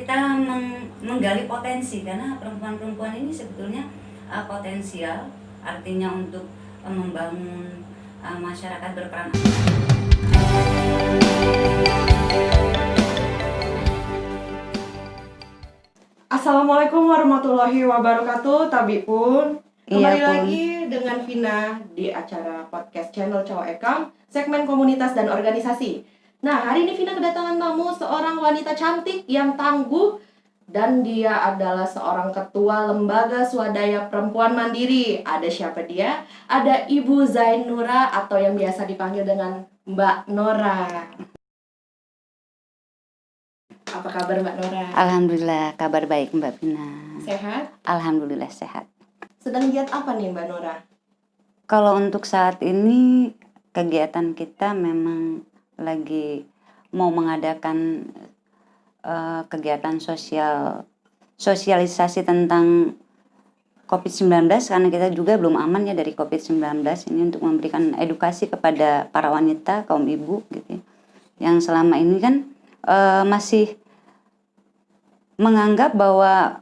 kita menggali potensi, karena perempuan-perempuan ini sebetulnya potensial, artinya untuk membangun masyarakat berperan. Assalamualaikum warahmatullahi wabarakatuh, Tabipun. Kembali Pun. lagi dengan Vina di acara podcast channel Cowok Ekam, segmen komunitas dan organisasi. Nah, hari ini Vina kedatangan tamu, seorang wanita cantik yang tangguh, dan dia adalah seorang ketua lembaga swadaya perempuan mandiri. Ada siapa dia? Ada Ibu Zainura atau yang biasa dipanggil dengan Mbak Nora. Apa kabar Mbak Nora? Alhamdulillah, kabar baik Mbak Vina. Sehat? Alhamdulillah sehat. Sedang giat apa nih Mbak Nora? Kalau untuk saat ini kegiatan kita memang lagi mau mengadakan kegiatan sosialisasi tentang COVID-19, karena kita juga belum aman ya dari COVID-19 ini, untuk memberikan edukasi kepada para wanita, kaum ibu gitu, yang selama ini kan masih menganggap bahwa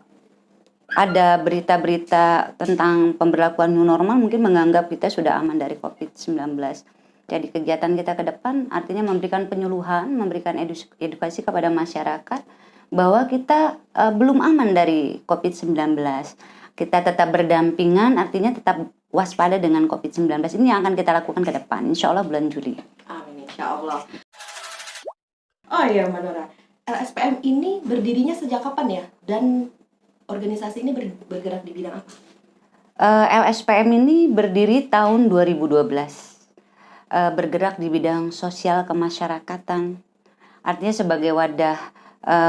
ada berita-berita tentang pemberlakuan new normal, mungkin menganggap kita sudah aman dari COVID-19. Jadi kegiatan kita ke depan artinya memberikan penyuluhan, memberikan edukasi kepada masyarakat bahwa kita belum aman dari COVID-19. Kita tetap berdampingan, artinya tetap waspada dengan COVID-19. Ini yang akan kita lakukan ke depan, insya Allah bulan Juli. Amin, insya Allah. Oh iya Mbak Nora, LSPM ini berdirinya sejak kapan ya? Dan organisasi ini bergerak di bidang apa? LSPM ini berdiri tahun 2012. Bergerak di bidang sosial kemasyarakatan, artinya sebagai wadah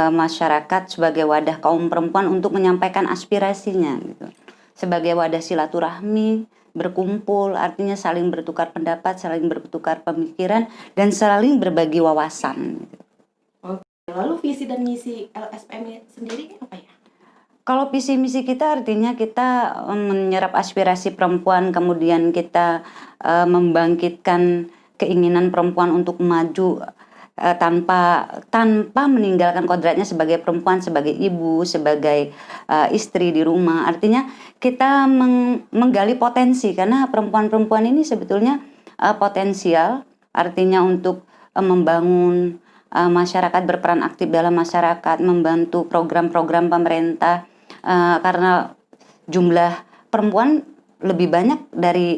masyarakat, sebagai wadah kaum perempuan untuk menyampaikan aspirasinya gitu. Sebagai wadah silaturahmi, berkumpul, artinya saling bertukar pendapat, saling bertukar pemikiran, dan saling berbagi wawasan gitu. Oke. Lalu visi dan misi LSPM sendiri apa ya? Kalau visi misi kita artinya kita menyerap aspirasi perempuan, kemudian kita membangkitkan keinginan perempuan untuk maju tanpa meninggalkan kodratnya sebagai perempuan, sebagai ibu, sebagai istri di rumah. Artinya kita menggali potensi, karena perempuan-perempuan ini sebetulnya potensial, artinya untuk membangun masyarakat, berperan aktif dalam masyarakat, membantu program-program pemerintah. Karena jumlah perempuan lebih banyak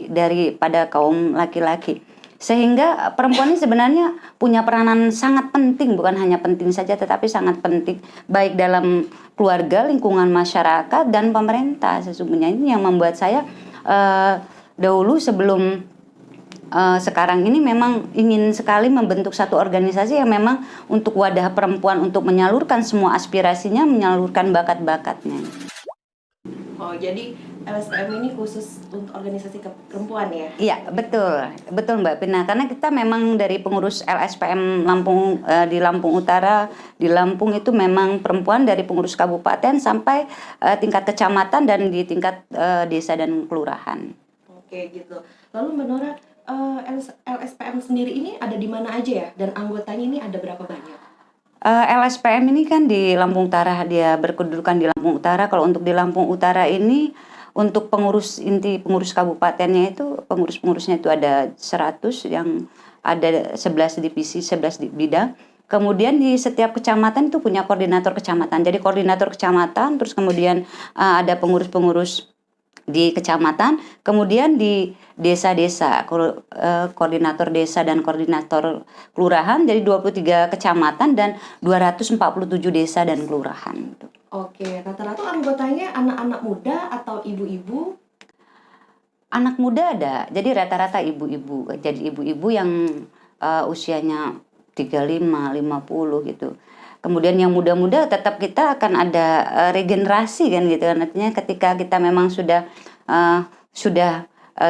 daripada kaum laki-laki, sehingga perempuan ini sebenarnya punya peranan sangat penting, bukan hanya penting saja tetapi sangat penting baik dalam keluarga, lingkungan masyarakat, dan pemerintah. Sesungguhnya ini yang membuat saya dahulu sebelum sekarang ini memang ingin sekali membentuk satu organisasi yang memang untuk wadah perempuan, untuk menyalurkan semua aspirasinya, menyalurkan bakat-bakatnya. Oh, jadi LSPM ini khusus untuk organisasi perempuan ya? Iya, betul Mbak Pina. Karena kita memang dari pengurus LSPM Lampung, di Lampung Utara, di Lampung itu memang perempuan dari pengurus kabupaten sampai tingkat kecamatan dan di tingkat desa dan kelurahan. Oke, gitu. Lalu Mbak Nora, LSPM sendiri ini ada di mana aja ya? Dan anggotanya ini ada berapa banyak? LSPM ini kan di Lampung Utara, dia berkedudukan di Lampung Utara. Kalau untuk di Lampung Utara ini, untuk pengurus kabupatennya itu, pengurusnya itu ada 100, yang ada 11 divisi, 11 bidang. Kemudian di setiap kecamatan itu punya koordinator kecamatan. Jadi koordinator kecamatan, terus kemudian ada pengurus-pengurus di kecamatan, kemudian di desa-desa, koordinator desa dan koordinator kelurahan, jadi 23 kecamatan dan 247 desa dan kelurahan. Oke, rata-rata anggotanya anak-anak muda atau ibu-ibu? Anak muda ada, jadi rata-rata ibu-ibu. Jadi ibu-ibu yang usianya 35, 50 gitu. Kemudian yang muda-muda tetap kita akan ada regenerasi kan gitu. Artinya ketika kita memang sudah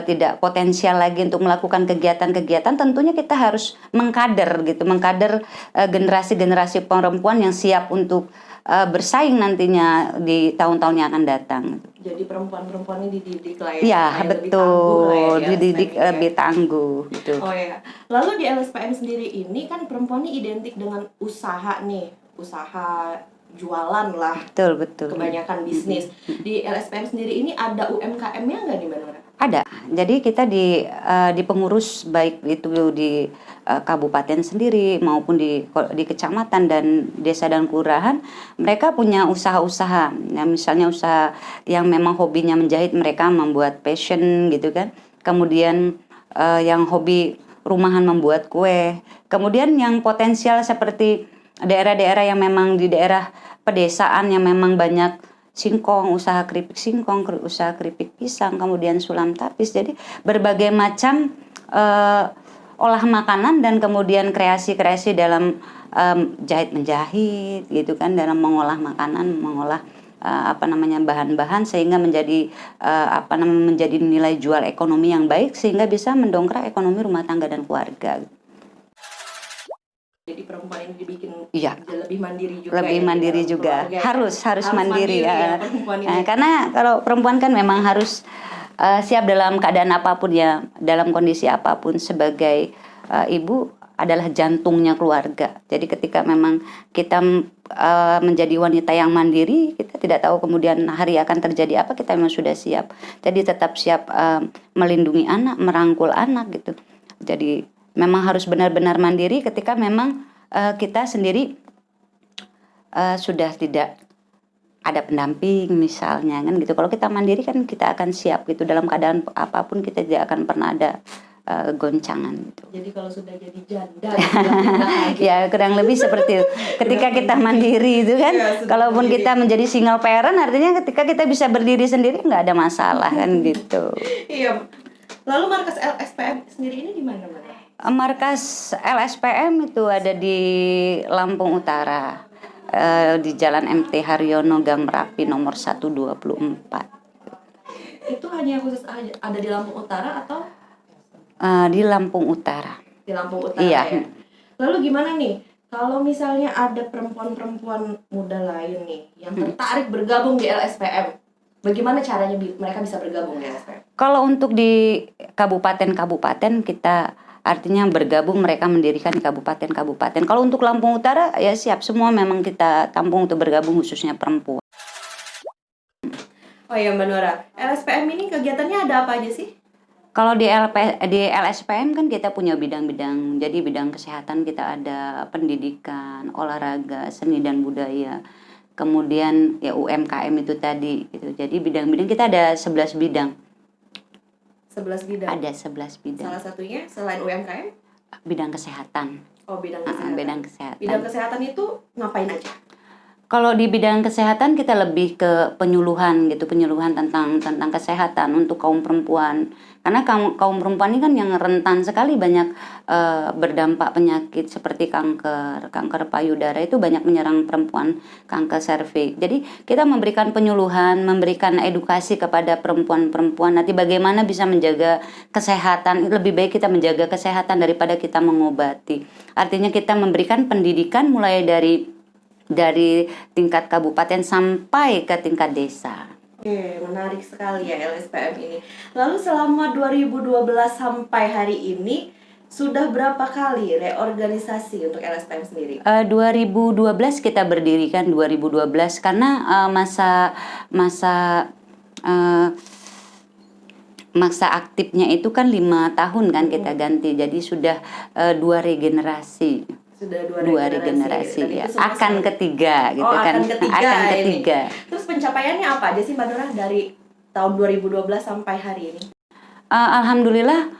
tidak potensial lagi untuk melakukan kegiatan-kegiatan, tentunya kita harus mengkader generasi-generasi perempuan yang siap untuk bersaing nantinya di tahun-tahun yang akan datang. Jadi perempuan-perempuan ini dididik lah ya? Iya, betul, dididik lebih tangguh gitu. Oh ya, lalu di LSPM sendiri ini kan perempuan ini identik dengan usaha nih, usaha jualan lah, Betul. kebanyakan bisnis. Di LSPM sendiri ini ada UMKM-nya nggak di mana? Ada. Jadi kita di pengurus baik itu di kabupaten sendiri maupun di kecamatan dan desa dan kelurahan, mereka punya usaha-usaha. Ya, misalnya usaha yang memang hobinya menjahit, mereka membuat passion gitu kan. Kemudian yang hobi rumahan membuat kue. Kemudian yang potensial seperti daerah-daerah yang memang di daerah pedesaan yang memang banyak singkong, usaha keripik singkong, usaha keripik pisang, kemudian sulam tapis. Jadi berbagai macam olah makanan dan kemudian kreasi-kreasi dalam jahit menjahit gitu kan, dalam mengolah makanan, mengolah bahan-bahan sehingga menjadi menjadi nilai jual ekonomi yang baik sehingga bisa mendongkrak ekonomi rumah tangga dan keluarga. Jadi perempuan ini dibikin Iya. lebih mandiri juga. Lebih mandiri juga. Harus mandiri ya. Perempuan ini. Karena kalau perempuan kan memang harus siap dalam keadaan apapun ya, dalam kondisi apapun. Sebagai ibu adalah jantungnya keluarga. Jadi ketika memang kita menjadi wanita yang mandiri, kita tidak tahu kemudian hari akan terjadi apa, kita memang sudah siap. Jadi tetap siap melindungi anak, merangkul anak gitu. Jadi memang harus benar-benar mandiri ketika memang kita sendiri sudah tidak ada pendamping misalnya kan gitu. Kalau kita mandiri kan kita akan siap gitu, dalam keadaan apapun kita tidak akan pernah ada goncangan gitu. Jadi kalau sudah jadi janda ya kurang lebih seperti itu. Ketika kita mandiri itu kan, kalaupun kita menjadi single parent artinya ketika kita bisa berdiri sendiri nggak ada masalah kan gitu. Iya. Lalu markas LSPM sendiri ini di mana? Markas LSPM itu ada di Lampung Utara, di Jalan MT Haryono Gang Merapi nomor 124. Itu hanya khusus ada di Lampung Utara atau? Di Lampung Utara. Di Lampung Utara iya. Ya. Lalu gimana nih kalau misalnya ada perempuan-perempuan muda lain nih yang tertarik bergabung di LSPM? Bagaimana caranya mereka bisa bergabung di LSPM? Kalau untuk di kabupaten-kabupaten kita artinya bergabung, mereka mendirikan di kabupaten-kabupaten. Kalau untuk Lampung Utara ya siap semua, memang kita tampung untuk bergabung khususnya perempuan. Oh ya Mbak Nora, LSPM ini kegiatannya ada apa aja sih? Kalau di LSPM kan kita punya bidang-bidang. Jadi bidang kesehatan kita ada pendidikan, olahraga, seni dan budaya. Kemudian ya UMKM itu tadi gitu. Jadi bidang-bidang kita ada 11 bidang. 11 bidang. Ada 11 bidang. Salah satunya selain UMKM? Bidang kesehatan. Oh, bidang kesehatan. Bidang kesehatan. Bidang kesehatan itu ngapain aja? Kalau di bidang kesehatan kita lebih ke penyuluhan gitu, penyuluhan tentang kesehatan untuk kaum perempuan. Karena kaum perempuan ini kan yang rentan sekali banyak berdampak penyakit seperti kanker payudara itu banyak menyerang perempuan, kanker serviks. Jadi kita memberikan penyuluhan, memberikan edukasi kepada perempuan-perempuan nanti bagaimana bisa menjaga kesehatan. Lebih baik kita menjaga kesehatan daripada kita mengobati. Artinya kita memberikan pendidikan mulai dari tingkat kabupaten sampai ke tingkat desa. Oke, menarik sekali ya LSPM ini. Lalu selama 2012 sampai hari ini sudah berapa kali reorganisasi untuk LSPM sendiri? 2012 kita berdirikan 2012 karena masa aktifnya itu kan 5 tahun kan kita ganti. Jadi sudah 2 regenerasi. Sudah dua regenerasi ya. Akan ketiga gitu kan. Akan ketiga. Terus pencapaiannya apa aja sih Mbak Nora dari tahun 2012 sampai hari ini? Alhamdulillah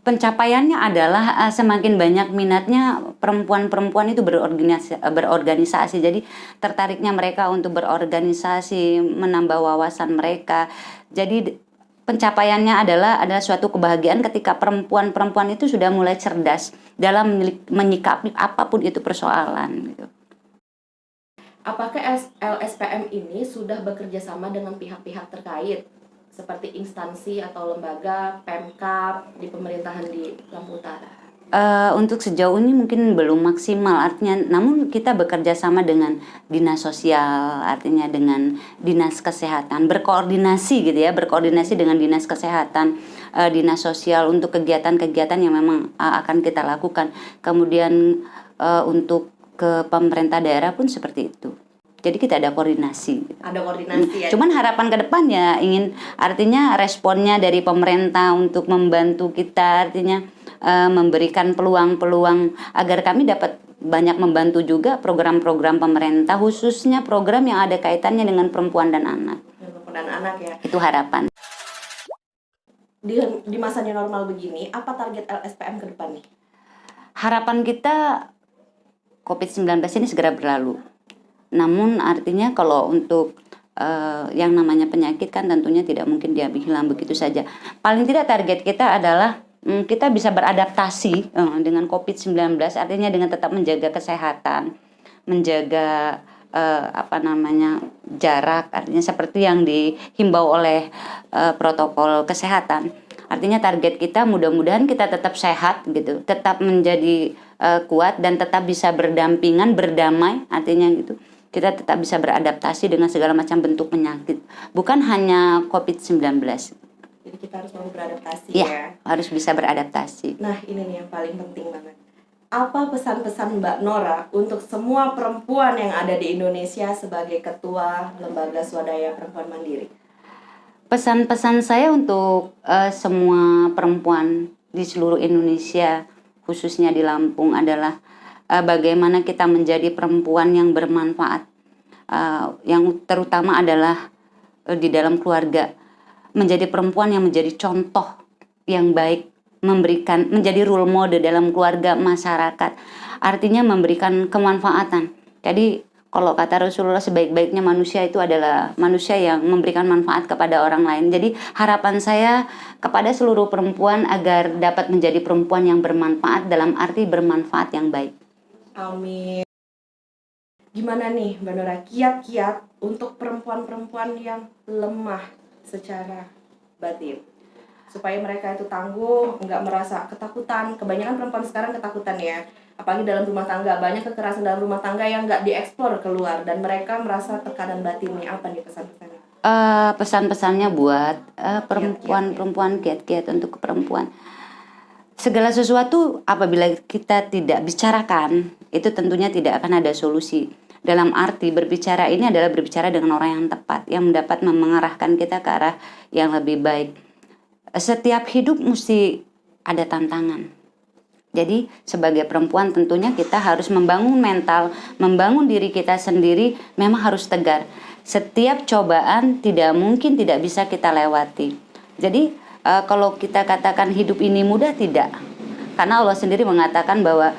pencapaiannya adalah semakin banyak minatnya perempuan-perempuan itu berorganisasi. Jadi tertariknya mereka untuk berorganisasi, menambah wawasan mereka. Jadi pencapaiannya adalah suatu kebahagiaan ketika perempuan-perempuan itu sudah mulai cerdas dalam menyikapi apapun itu persoalan gitu. Apakah LSPM ini sudah bekerja sama dengan pihak-pihak terkait seperti instansi atau lembaga Pemkab di pemerintahan di Lampung Utara? Untuk sejauh ini mungkin belum maksimal, artinya namun kita bekerja sama dengan dinas sosial, artinya dengan dinas kesehatan, berkoordinasi dengan dinas kesehatan, dinas sosial untuk kegiatan-kegiatan yang memang akan kita lakukan. Kemudian untuk ke pemerintah daerah pun seperti itu. Jadi kita ada koordinasi. Ada koordinasi ya. Cuman harapan ke depan ya ingin artinya responnya dari pemerintah untuk membantu kita, artinya memberikan peluang-peluang agar kami dapat banyak membantu juga program-program pemerintah, khususnya program yang ada kaitannya dengan perempuan dan anak. Perempuan dan anak ya. Itu harapan. Di masa new normal begini, apa target LSPM ke depan nih? Harapan kita COVID-19 ini segera berlalu. Namun artinya kalau untuk yang namanya penyakit kan tentunya tidak mungkin dia hilang begitu saja. Paling tidak target kita adalah kita bisa beradaptasi dengan COVID-19, artinya dengan tetap menjaga kesehatan, menjaga jarak, artinya seperti yang dihimbau oleh protokol kesehatan. Artinya target kita mudah-mudahan kita tetap sehat gitu, tetap menjadi kuat dan tetap bisa berdampingan, berdamai, artinya gitu. Kita tetap bisa beradaptasi dengan segala macam bentuk penyakit, bukan hanya COVID-19. Jadi kita harus mau beradaptasi ya. Harus bisa beradaptasi. Nah, ini nih yang paling penting banget. Apa pesan-pesan Mbak Nora untuk semua perempuan yang ada di Indonesia sebagai ketua Lembaga Swadaya Perempuan Mandiri? Pesan-pesan saya untuk semua perempuan di seluruh Indonesia, khususnya di Lampung adalah bagaimana kita menjadi perempuan yang bermanfaat, yang terutama adalah di dalam keluarga, menjadi perempuan yang menjadi contoh yang baik, menjadi role model dalam keluarga, masyarakat, artinya memberikan kemanfaatan. Jadi kalau kata Rasulullah, sebaik-baiknya manusia itu adalah manusia yang memberikan manfaat kepada orang lain. Jadi harapan saya kepada seluruh perempuan agar dapat menjadi perempuan yang bermanfaat, dalam arti bermanfaat yang baik. Amin. Gimana nih Mbak Nora, kiat-kiat untuk perempuan-perempuan yang lemah secara batin, supaya mereka itu tangguh, nggak merasa ketakutan. Kebanyakan perempuan sekarang ketakutan ya, apalagi dalam rumah tangga, banyak kekerasan dalam rumah tangga yang nggak dieksplor keluar dan mereka merasa tekanan batinnya. Apa nih pesan-pesannya? Pesan-pesannya buat perempuan-perempuan, kiat-kiat untuk perempuan. Segala sesuatu apabila kita tidak bicarakan, itu tentunya tidak akan ada solusi. Dalam arti berbicara ini adalah berbicara dengan orang yang tepat, yang dapat mengarahkan kita ke arah yang lebih baik. Setiap hidup mesti ada tantangan. Jadi sebagai perempuan tentunya kita harus membangun mental, membangun diri kita sendiri, memang harus tegar. Setiap cobaan tidak mungkin tidak bisa kita lewati. Jadi kalau kita katakan hidup ini mudah, tidak. Karena Allah sendiri mengatakan bahwa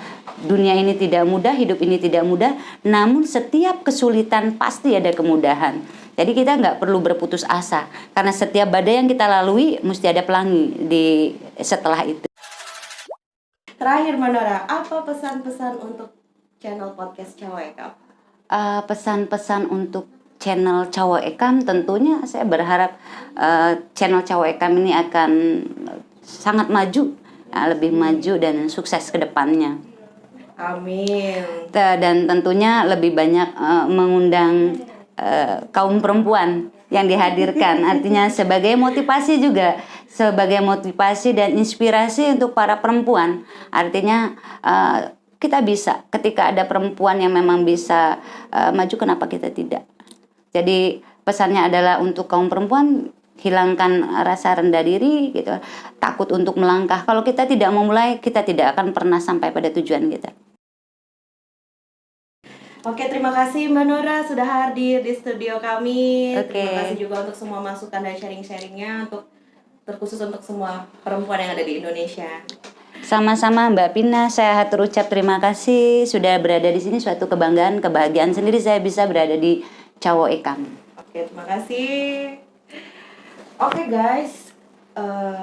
dunia ini tidak mudah, hidup ini tidak mudah, namun setiap kesulitan pasti ada kemudahan. Jadi kita nggak perlu berputus asa, karena setiap badai yang kita lalui mesti ada pelangi setelah itu. Terakhir Mbak Nora, apa pesan-pesan untuk channel podcast Cowok Ekam? Pesan-pesan untuk channel Cowok Ekam, tentunya saya berharap channel Cowok Ekam ini akan sangat maju, lebih maju dan sukses ke depannya. Amin. Dan tentunya lebih banyak mengundang kaum perempuan yang dihadirkan, artinya sebagai motivasi juga, sebagai motivasi dan inspirasi untuk para perempuan. Artinya kita bisa, ketika ada perempuan yang memang bisa maju, kenapa kita tidak? Jadi pesannya adalah untuk kaum perempuan, hilangkan rasa rendah diri gitu, takut untuk melangkah. Kalau kita tidak memulai, kita tidak akan pernah sampai pada tujuan kita. Oke, terima kasih Mbak Nora sudah hadir di studio kami. Oke. Terima kasih juga untuk semua masukan dan sharing-sharingnya, terkhusus untuk semua perempuan yang ada di Indonesia. Sama-sama Mbak Pina, saya hatur ucap terima kasih sudah berada di sini. Suatu kebanggaan, kebahagiaan sendiri saya bisa berada di Cowok Ekam. Oke, terima kasih. Oke guys,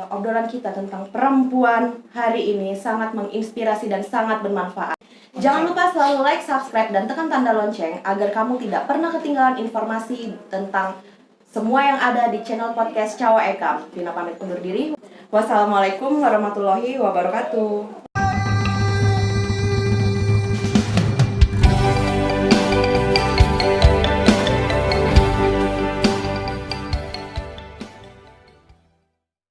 obrolan kita tentang perempuan hari ini sangat menginspirasi dan sangat bermanfaat. Jangan lupa selalu like, subscribe, dan tekan tanda lonceng agar kamu tidak pernah ketinggalan informasi tentang semua yang ada di channel podcast Cowok Ekam. Pina pamit undur diri. Wassalamualaikum warahmatullahi wabarakatuh.